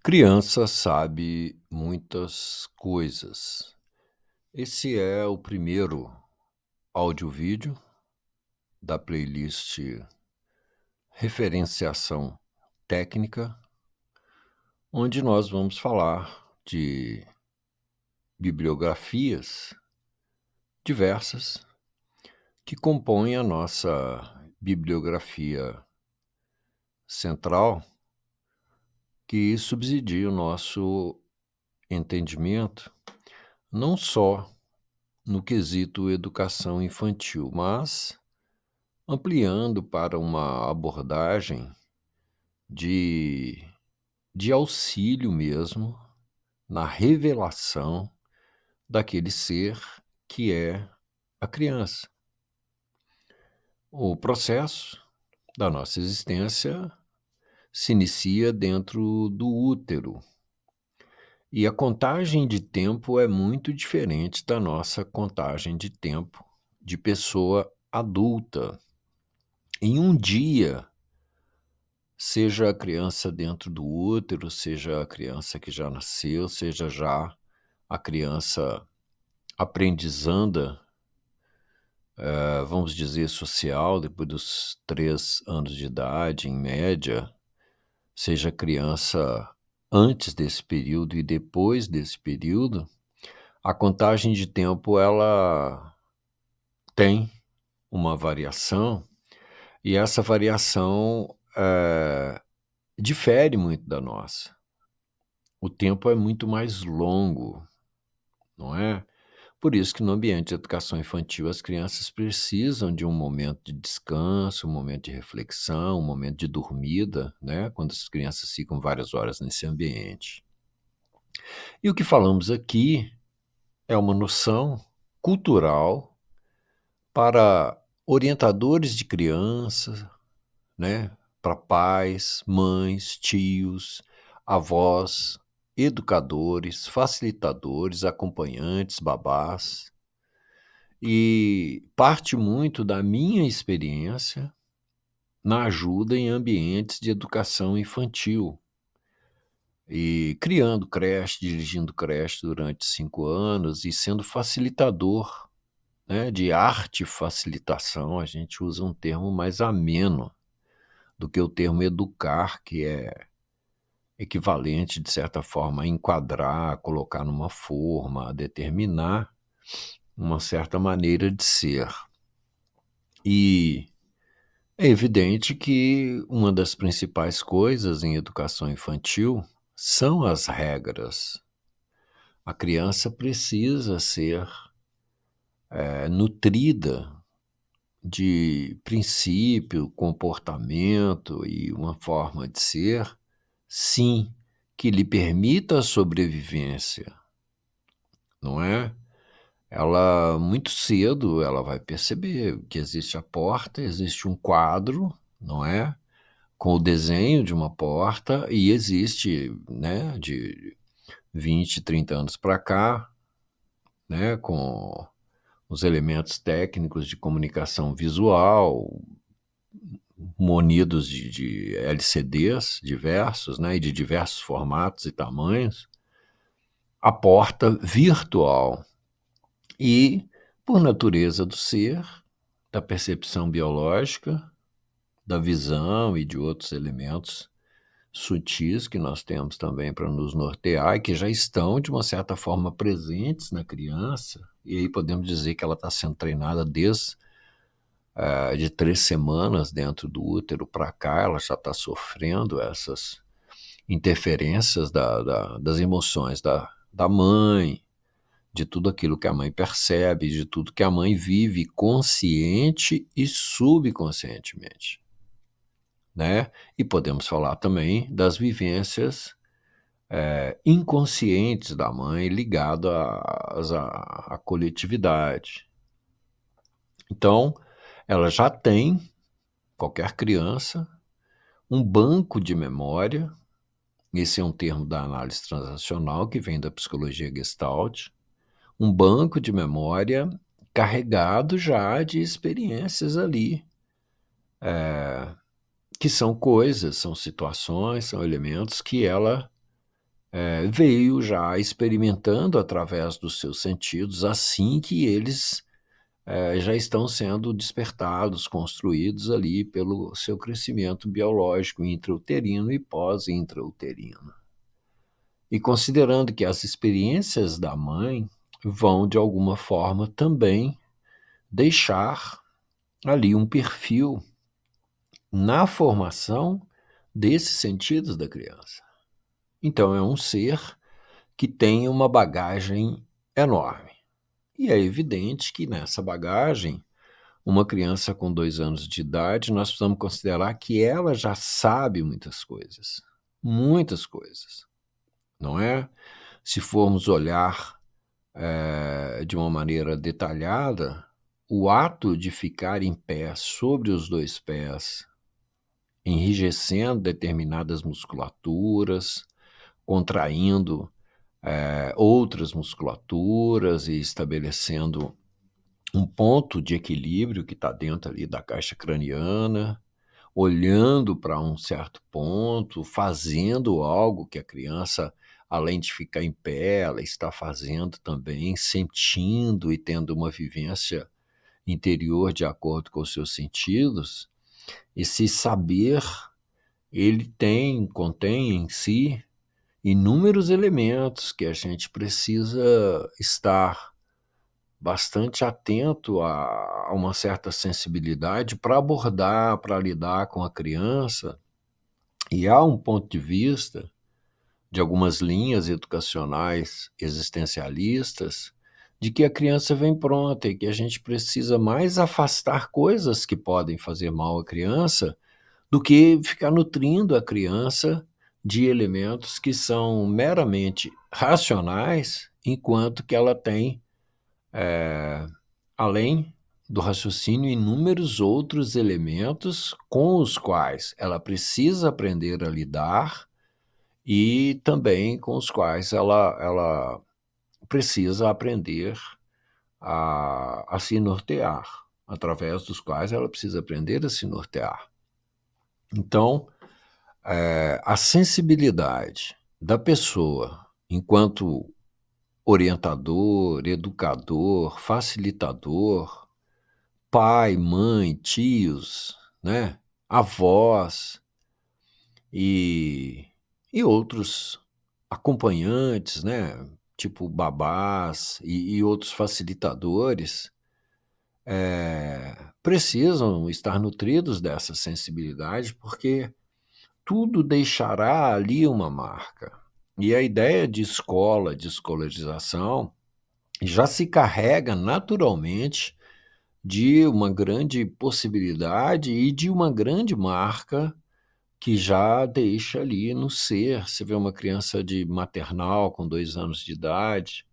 Criança sabe muitas coisas. Esse é o primeiro áudio-vídeo da playlist Referenciação Técnica, onde nós vamos falar de bibliografias diversas que compõem a nossa bibliografia central, que subsidia o nosso entendimento não só no quesito educação infantil, mas ampliando para uma abordagem de de auxílio mesmo na revelação daquele ser que é a criança. O processo da nossa existência se inicia dentro do útero, e a contagem de tempo é muito diferente da nossa contagem de tempo de pessoa adulta. Em um dia, seja a criança dentro do útero, seja a criança que já nasceu, seja já a criança aprendizanda, vamos dizer social, depois dos 3 anos de idade, em média, seja criança antes desse período e depois desse período, a contagem de tempo ela tem uma variação, e essa variação, difere muito da nossa. O tempo é muito mais longo, não é? Por isso que no ambiente de educação infantil as crianças precisam de um momento de descanso, um momento de reflexão, um momento de dormida, né, quando as crianças ficam várias horas nesse ambiente. E o que falamos aqui é uma noção cultural para orientadores de crianças, né, para pais, mães, tios, avós, educadores, facilitadores, acompanhantes, babás, e parte muito da minha experiência na ajuda em ambientes de educação infantil, e criando creche, dirigindo creche durante 5 anos e sendo facilitador, né, de arte facilitação. A gente usa um termo mais ameno do que o termo educar, que é equivalente, de certa forma, a enquadrar, a colocar numa forma, a determinar uma certa maneira de ser. E é evidente que uma das principais coisas em educação infantil são as regras. A criança precisa ser, nutrida de princípio, comportamento e uma forma de ser, sim, que lhe permita a sobrevivência, não é? Ela muito cedo ela vai perceber que existe a porta, existe um quadro, não é, com o desenho de uma porta, e existe, né, de 20, 30 anos para cá, né, com os elementos técnicos de comunicação visual, munidos de LCDs diversos, né, e de diversos formatos e tamanhos, a porta virtual. E, por natureza do ser, da percepção biológica, da visão e de outros elementos sutis que nós temos também para nos nortear e que já estão, de uma certa forma, presentes na criança, e aí podemos dizer que ela está sendo treinada desde de 3 semanas dentro do útero para cá, ela já está sofrendo essas interferências das emoções da mãe, de tudo aquilo que a mãe percebe, de tudo que a mãe vive consciente e subconscientemente, né? E podemos falar também das vivências inconscientes da mãe ligado à coletividade. Então, ela já tem, qualquer criança, um banco de memória. Esse é um termo da análise transacional que vem da psicologia Gestalt. Um banco de memória carregado já de experiências ali, que são coisas, são situações, são elementos que ela veio já experimentando através dos seus sentidos, assim que eles já estão sendo despertados, construídos ali pelo seu crescimento biológico intrauterino e pós-intrauterino. E considerando que as experiências da mãe vão, de alguma forma, também deixar ali um perfil na formação desses sentidos da criança. Então, é um ser que tem uma bagagem enorme. E é evidente que nessa bagagem, uma criança com 2 anos de idade, nós precisamos considerar que ela já sabe muitas coisas, não é? Se formos olhar de uma maneira detalhada, o ato de ficar em pé sobre os 2 pés, enrijecendo determinadas musculaturas, contraindo outras musculaturas e estabelecendo um ponto de equilíbrio que está dentro ali da caixa craniana, olhando para um certo ponto, fazendo algo que a criança, além de ficar em pé, ela está fazendo também, sentindo e tendo uma vivência interior de acordo com os seus sentidos. Esse saber, ele contém em si inúmeros elementos que a gente precisa estar bastante atento a uma certa sensibilidade para abordar, para lidar com a criança. E há um ponto de vista de algumas linhas educacionais existencialistas de que a criança vem pronta e que a gente precisa mais afastar coisas que podem fazer mal à criança do que ficar nutrindo a criança de elementos que são meramente racionais, enquanto que ela tem, além do raciocínio, inúmeros outros elementos com os quais ela precisa aprender a lidar e também com os quais ela precisa aprender a se nortear, através dos quais ela precisa aprender a se nortear. Então, a sensibilidade da pessoa enquanto orientador, educador, facilitador, pai, mãe, tios, né, avós e outros acompanhantes, né, tipo babás e outros facilitadores, precisam estar nutridos dessa sensibilidade, porque tudo deixará ali uma marca. E a ideia de escola, de escolarização, já se carrega naturalmente de uma grande possibilidade e de uma grande marca que já deixa ali no ser. Você vê uma criança de maternal com 2 anos de idade,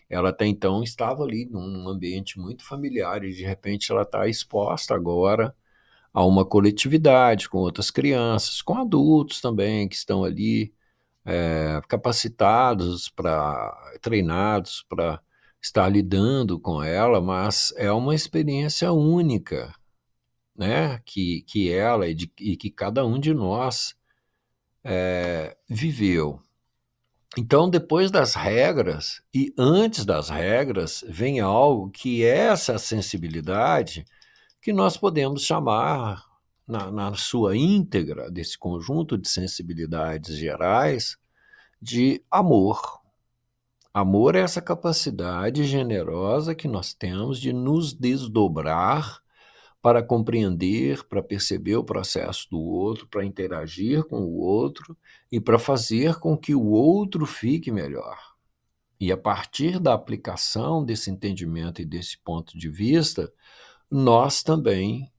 ela até então estava ali num ambiente muito familiar e de repente ela está exposta agora a uma coletividade com outras crianças, com adultos também que estão ali capacitados, treinados para estar lidando com ela, mas é uma experiência única, né? Que ela e que cada um de nós viveu. Então, depois das regras e antes das regras, vem algo que é essa sensibilidade que nós podemos chamar, na sua íntegra, desse conjunto de sensibilidades gerais, de amor. Amor é essa capacidade generosa que nós temos de nos desdobrar para compreender, para perceber o processo do outro, para interagir com o outro e para fazer com que o outro fique melhor. E a partir da aplicação desse entendimento e desse ponto de vista, nós também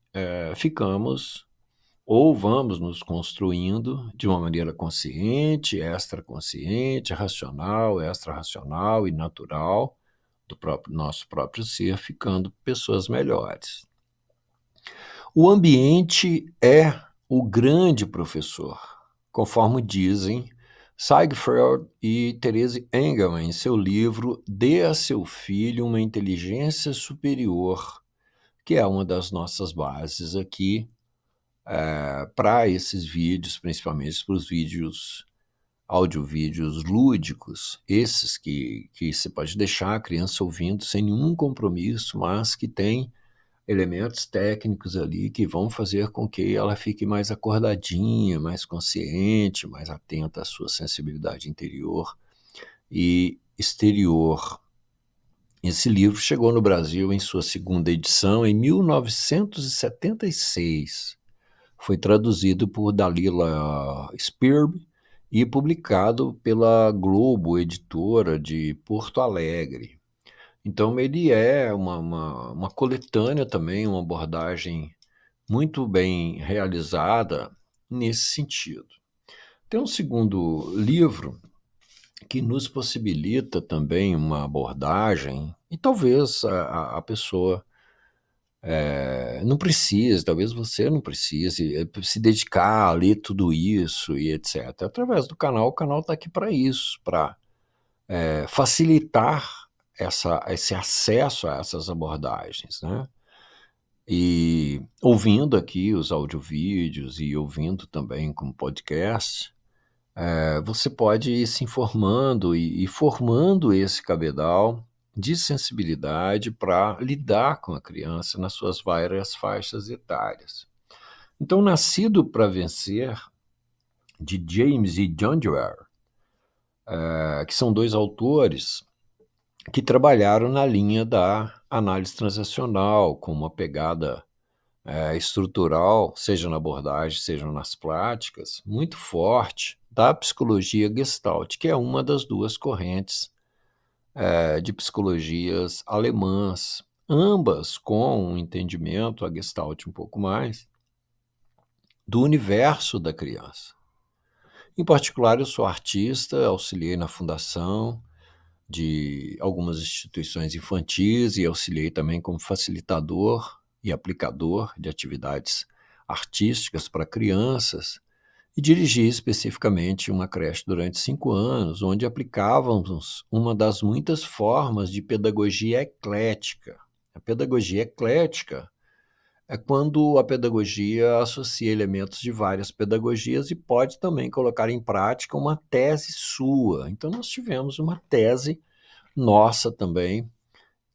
ficamos ou vamos nos construindo de uma maneira consciente, extraconsciente, racional, extra-racional e natural do nosso próprio ser, ficando pessoas melhores. O ambiente é o grande professor, conforme dizem Sigfried e Therese Engelmann em seu livro Dê a seu filho uma inteligência superior, que é uma das nossas bases aqui para esses vídeos, principalmente para os vídeos áudio-vídeos lúdicos, esses que você pode deixar a criança ouvindo sem nenhum compromisso, mas que tem elementos técnicos ali que vão fazer com que ela fique mais acordadinha, mais consciente, mais atenta à sua sensibilidade interior e exterior. Esse livro chegou no Brasil em sua segunda edição em 1976. Foi traduzido por Dalila Spirb e publicado pela Globo Editora de Porto Alegre. Então ele é uma coletânea também, uma abordagem muito bem realizada nesse sentido. Tem um segundo livro que nos possibilita também uma abordagem, e talvez a pessoa não precise, talvez você não precise se dedicar a ler tudo isso e etc. Através do canal, o canal está aqui para isso, para facilitar esse acesso a essas abordagens, né? E ouvindo aqui os audiovídeos e ouvindo também como podcast, você pode ir se informando e formando esse cabedal de sensibilidade para lidar com a criança nas suas várias faixas etárias. Então, Nascido para Vencer, de James E. Jonger, que são dois autores que trabalharam na linha da análise transacional, com uma pegada estrutural, seja na abordagem, seja nas práticas, muito forte da psicologia Gestalt, que é uma das duas correntes de psicologias alemãs, ambas com um entendimento, a Gestalt um pouco mais, do universo da criança. Em particular, eu sou artista, auxiliei na fundação de algumas instituições infantis e auxiliei também como facilitador e aplicador de atividades artísticas para crianças e dirigi especificamente uma creche durante 5 anos, onde aplicávamos uma das muitas formas de pedagogia eclética. A pedagogia eclética é quando a pedagogia associa elementos de várias pedagogias e pode também colocar em prática uma tese sua. Então, nós tivemos uma tese nossa também,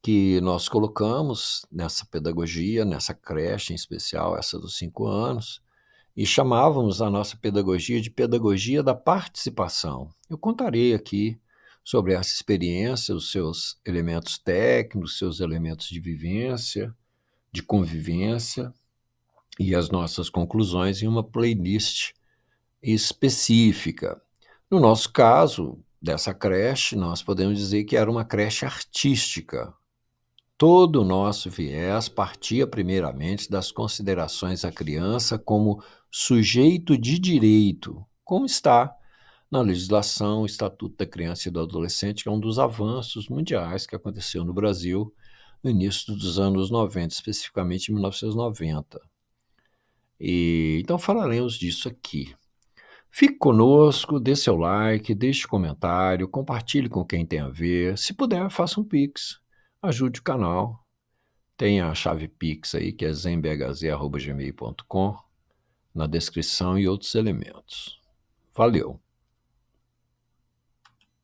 que nós colocamos nessa pedagogia, nessa creche em especial, essa dos 5 anos, e chamávamos a nossa pedagogia de pedagogia da participação. Eu contarei aqui sobre essa experiência, os seus elementos técnicos, seus elementos de vivência, de convivência e as nossas conclusões em uma playlist específica. No nosso caso, dessa creche, nós podemos dizer que era uma creche artística. Todo o nosso viés partia primeiramente das considerações à criança como sujeito de direito, como está na legislação, o Estatuto da Criança e do Adolescente, que é um dos avanços mundiais que aconteceu no Brasil no início dos anos 90, especificamente em 1990. Então falaremos disso aqui. Fique conosco, dê seu like, deixe comentário, compartilhe com quem tem a ver. Se puder, faça um Pix, ajude o canal. Tem a chave Pix aí, que é zenbhz@gmail.com, na descrição e outros elementos. Valeu!